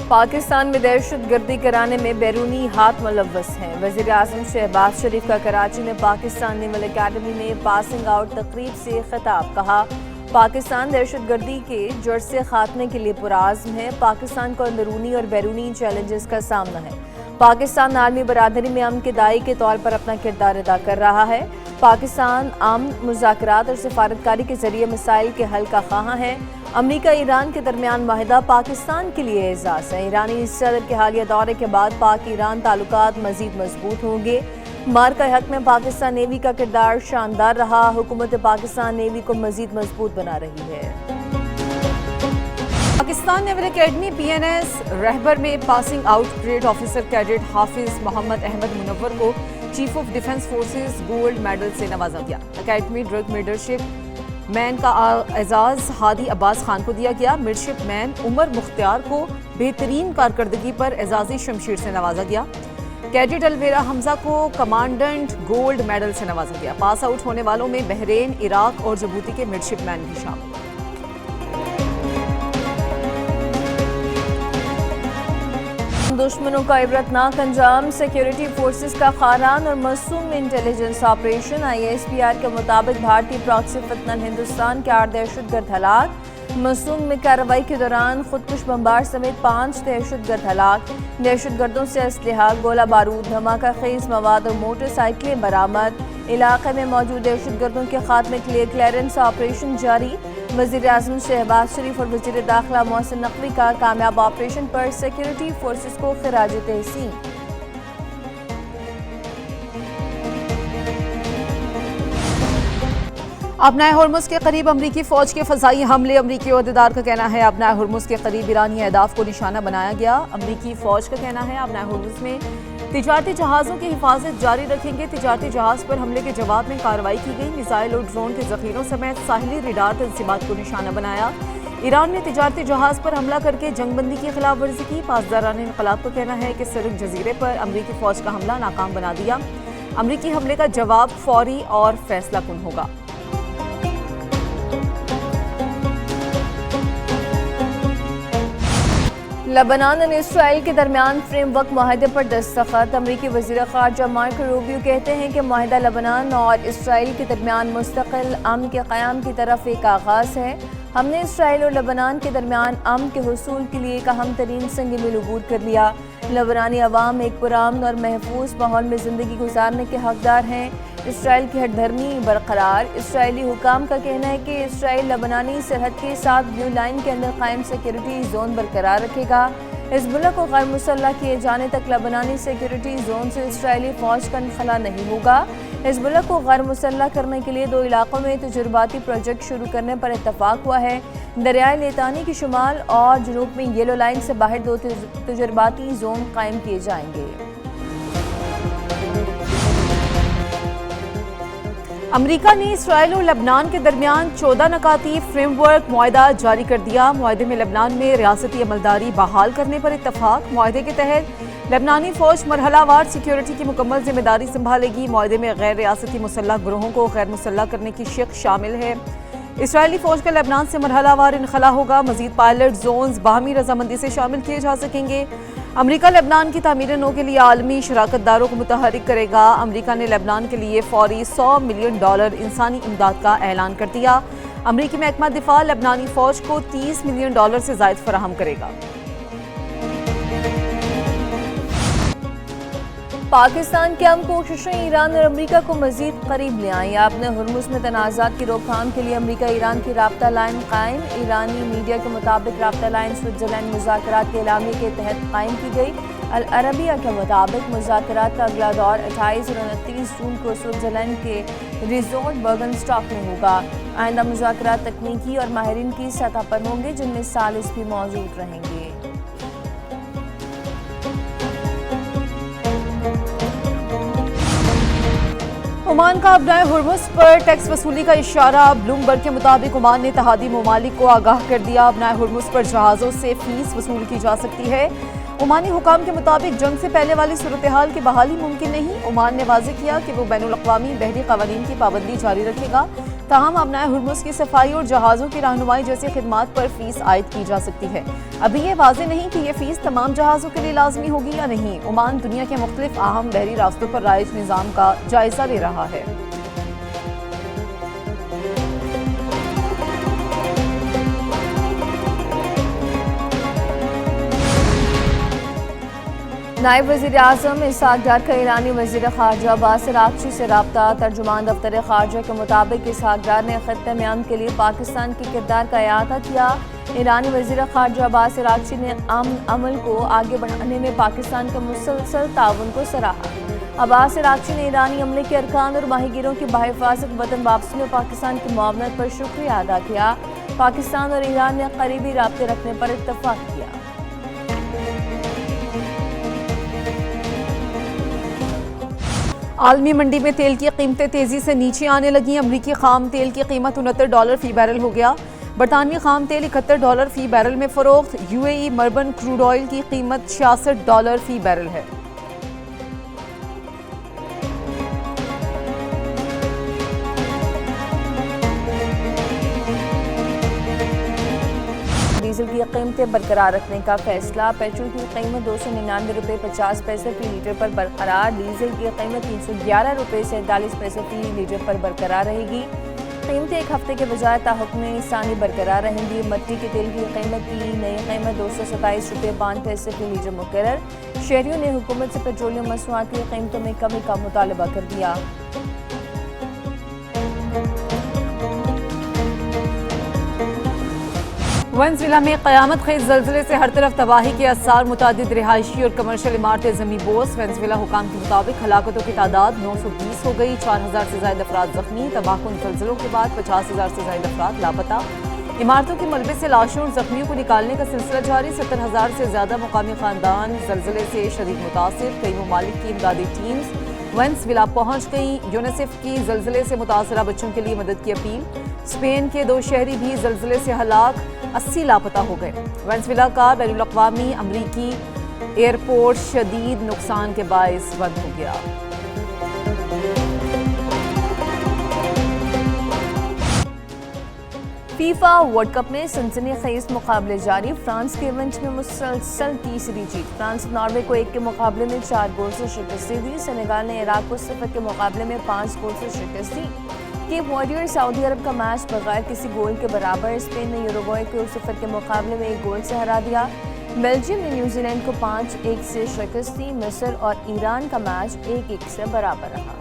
پاکستان میں دہشت گردی کرانے میں بیرونی ہاتھ ملوث ہیں۔ وزیر اعظم شہباز شریف کا کراچی میں پاکستان نیول اکیڈمی میں پاسنگ آؤٹ تقریب سے خطاب۔ کہا، پاکستان دہشت گردی کے جڑ سے خاتمے کے لیے پرعزم ہے۔ پاکستان کو اندرونی اور بیرونی چیلنجز کا سامنا ہے۔ پاکستان عالمی برادری میں امن کے داعی کے طور پر اپنا کردار ادا کر رہا ہے۔ پاکستان امن، مذاکرات اور سفارتکاری کے ذریعے مسائل کے حل کا خواہاں ہے۔ امریکہ ایران کے درمیان معاہدہ پاکستان کے لیے اعزاز ہے۔ ایرانی صدر کے حالیہ دورے کے بعد پاک ایران تعلقات مزید مضبوط ہوں گے۔ مارکا حق میں پاکستان نیوی کا کردار شاندار رہا۔ حکومت پاکستان نیوی کو مزید مضبوط بنا رہی ہے۔ Pakistan naval academy P N S Rahbar میں passing out grade officer cadet Hafiz Muhammad Ahmed Munawar کو chief of defence forces gold medal سے نوازا گیا۔ اکیڈمی ڈرگ لیڈرشپ مین کا اعزاز ہادی عباس خان کو دیا گیا۔ مڈشپ مین عمر مختار کو بہترین کارکردگی پر اعزازی شمشیر سے نوازا گیا۔ کیڈٹ الویرا حمزہ کو کمانڈنٹ گولڈ میڈل سے نوازا گیا۔ پاس آؤٹ ہونے والوں میں بحرین، عراق اور جبوتی کے مڈشپ مین بھی شامل۔ دشمنوں کا عبرتناک انجام، سیکیورٹی فورسز کا خاران اور معصوم intelligence operation. I S P R کے مطابق بھارتی پراکسی فتنہ ہندوستان کے 8 دہشت گرد ہلاک۔ معصوم میں کارروائی کے دوران خودکش بمبار سمیت 5 دہشت گرد ہلاک۔ دہشت گردوں سے اسلحہ، گولہ بارود، دھماکہ خیز مواد اور موٹر سائیکلیں برآمد۔ علاقے میں موجود دہشت گردوں کے خاتمے کے لیے کلیئرنس آپریشن جاری۔ وزیر اعظم شہباز شریف اور وزیر داخلہ محسن نقوی کا کامیاب آپریشن پر سیکیورٹی فورسز کو خراج تحسین۔ آبنائے ہرمز کے قریب امریکی فوج کے فضائی حملے۔ امریکی عہدیدار کا کہنا ہے آبنائے ہرمز کے قریب ایرانی اہداف کو نشانہ بنایا گیا۔ امریکی فوج کا کہنا ہے آبنائے ہرمز میں تجارتی جہازوں کی حفاظت جاری رکھیں گے۔ تجارتی جہاز پر حملے کے جواب میں کارروائی کی گئی۔ میزائل اور ڈرون کے ذخیروں سمیت ساحلی ریڈار تنصیبات کو نشانہ بنایا۔ ایران نے تجارتی جہاز پر حملہ کر کے جنگ بندی کی خلاف ورزی کی۔ پاسداران انقلاب کا کہنا ہے کہ سرخ جزیرے پر امریکی فوج کا حملہ ناکام بنا دیا۔ امریکی حملے کا جواب فوری اور فیصلہ کن ہوگا۔ لبنان اور اسرائیل کے درمیان فریم ورک معاہدے پر دستخط۔ امریکی وزیر خارجہ مارکو روبیو کہتے ہیں کہ معاہدہ لبنان اور اسرائیل کے درمیان مستقل امن کے قیام کی طرف ایک آغاز ہے۔ ہم نے اسرائیل اور لبنان کے درمیان امن کے حصول کے لیے ایک اہم ترین سنگ میل عبور کر لیا۔ لبنانی عوام ایک پرامن اور محفوظ ماحول میں زندگی گزارنے کے حقدار ہیں۔ اسرائیل کی ہٹ دھرمی برقرار۔ اسرائیلی حکام کا کہنا ہے کہ اسرائیل لبنانی سرحد کے ساتھ بلیو لائن کے اندر قائم سیکیورٹی زون برقرار رکھے گا۔ حزب اللہ کو غیر مسلح کیے جانے تک لبنانی سیکیورٹی زون سے اسرائیلی فوج کا انخلا نہیں ہوگا۔ حزب اللہ کو غیر مسلح کرنے کے لیے 2 علاقوں میں تجرباتی پروجیکٹ شروع کرنے پر اتفاق ہوا ہے۔ دریائے لیتانی کے شمال اور جنوب میں یلو لائن سے باہر 2 تجرباتی زون قائم کیے جائیں گے۔ امریکہ نے اسرائیل اور لبنان کے درمیان 14 نکاتی فریم ورک معاہدہ جاری کر دیا۔ معاہدے میں لبنان میں ریاستی عملداری بحال کرنے پر اتفاق۔ معاہدے کے تحت لبنانی فوج مرحلہ وار سیکیورٹی کی مکمل ذمہ داری سنبھالے گی۔ معاہدے میں غیر ریاستی مسلح گروہوں کو غیر مسلح کرنے کی شق شامل ہے۔ اسرائیلی فوج کا لبنان سے مرحلہ وار انخلا ہوگا۔ مزید پائلٹ زونز باہمی رضامندی سے شامل کیے جا سکیں گے۔ امریکہ لبنان کی تعمیر نو کے لیے عالمی شراکت داروں کو متحرک کرے گا۔ امریکہ نے لبنان کے لیے فوری $100 ملین انسانی امداد کا اعلان کر دیا۔ امریکی محکمہ دفاع لبنانی فوج کو $30 ملین سے زائد فراہم کرے گا۔ پاکستان کی اہم کوششیں ایران اور امریکہ کو مزید قریب لے آئیں۔ آبنائے ہرمز میں تنازعات کی روک تھام کے لیے امریکہ ایران کی رابطہ لائن قائم۔ ایرانی میڈیا کے مطابق رابطہ لائن سوئٹزرلینڈ مذاکرات کے اعلامیے کے تحت قائم کی گئی۔ العربیہ کے مطابق مذاکرات کا اگلا دور 28 اور 29 جون کو سوئٹزرلینڈ کے ریزورٹ برگنسٹاک میں ہوگا۔ آئندہ مذاکرات تکنیکی اور ماہرین کی سطح پر ہوں گے، جن میں ثالث بھی موجود رہیں گے۔ عمان کا آبنائے ہرمز پر ٹیکس وصولی کا اشارہ۔ بلومبرگ کے مطابق عمان نے اتحادی ممالک کو آگاہ کر دیا۔ آبنائے ہرمز پر جہازوں سے فیس وصول کی جا سکتی ہے۔ عمانی حکام کے مطابق جنگ سے پہلے والی صورتحال کی بحالی ممکن نہیں۔ عمان نے واضح کیا کہ وہ بین الاقوامی بحری قوانین کی پابندی جاری رکھے گا۔ تاہم ابنائے ہرمز کی صفائی اور جہازوں کی رہنمائی جیسی خدمات پر فیس عائد کی جا سکتی ہے۔ ابھی یہ واضح نہیں کہ یہ فیس تمام جہازوں کے لیے لازمی ہوگی یا نہیں۔ عمان دنیا کے مختلف اہم بحری راستوں پر رائج نظام کا جائزہ لے رہا ہے۔ نائب وزیر اعظم اسحاق ڈار کا ایرانی وزیر خارجہ عباس اراغچی سے رابطہ۔ ترجمان دفتر خارجہ کے مطابق اسحاق ڈار نے خطہ میں امن کے لیے پاکستان کے کردار کا احاطہ کیا۔ ایرانی وزیر خارجہ عباس اراغچی نے امن عمل کو آگے بڑھانے میں پاکستان کے مسلسل تعاون کو سراہا۔ عباس اراغچی نے ایرانی عملے کے ارکان اور ماہی گیروں کی بحفاظت وطن واپسی میں پاکستان کی معاونت پر شکریہ ادا کیا۔ پاکستان اور ایران نے قریبی رابطے رکھنے پر اتفاق کیا۔ عالمی منڈی میں تیل کی قیمتیں تیزی سے نیچے آنے لگیں۔ امریکی خام تیل کی قیمت $69 فی بیرل ہو گیا۔ برطانوی خام تیل $71 فی بیرل میں فروخت۔ UAE مربن کروڈ آئل کی قیمت $66 فی بیرل ہے۔ ڈیزل کی قیمتیں برقرار رکھنے کا فیصلہ۔ پیٹرول کی قیمت $299.50 فی لیٹر پر برقرار۔ ڈیزل کی قیمت $311.41 فی لیٹر پر برقرار رہے گی۔ قیمتیں ایک ہفتے کے بجائے تاحکم ثانی برقرار رہیں گی۔ مٹی کے تیل کی قیمت کی نئی قیمت $227.05 فی لیٹر مقرر۔ شہریوں نے حکومت سے پیٹرولیم مصنوعات کی قیمتوں میں کمی کا مطالبہ کر دیا۔ وینزویلا میں قیامت خیز زلزلے سے ہر طرف تباہی کے آثار، متعدد رہائشی اور کمرشل عمارتیں زمیں بوس۔ وینزویلا حکام کے مطابق ہلاکتوں کی تعداد 920 ہو گئی، 4000 سے زائد افراد زخمی۔ تباہ کن زلزلوں کے بعد 50,000 سے زائد افراد لاپتہ۔ عمارتوں کے ملبے سے لاشوں اور زخمیوں کو نکالنے کا سلسلہ جاری۔ 70,000 سے زیادہ مقامی خاندان زلزلے سے شدید متاثر۔ کئی ممالک کی امدادی ٹیمز وینزویلا پہنچ گئیں۔ یونیسیف کی زلزلے سے متاثرہ بچوں کے لیے مدد کی اپیل۔ اسپین کے 2 شہری بھی زلزلے سے ہلاک، 80 لاپتہ ہو گئے۔ وینزویلا کا بین الاقوامی امریکی ایئرپورٹ شدید نقصان کے باعث بند ہو گیا۔ فیفا ورلڈ کپ میں سنسنی خیز مقابلے جاری۔ فرانس کے ایونٹ میں مسلسل تیسری جیت۔ فرانس ناروے کو 1 کے مقابلے میں 4 گول سے شکست دی۔ سینیگال نے عراق کو 0 کے مقابلے میں 5 گول سے شکست دی۔ کیپ وارڈ سعودی عرب کا میچ بغیر کسی گول کے برابر۔ اسپین نے یوروگوئے کو 0 کے مقابلے میں 1 گول سے ہرا دیا۔ بیلجیم نے نیوزی لینڈ کو 5-1 سے شکست دی۔ مصر اور ایران کا میچ 1-1 سے برابر رہا۔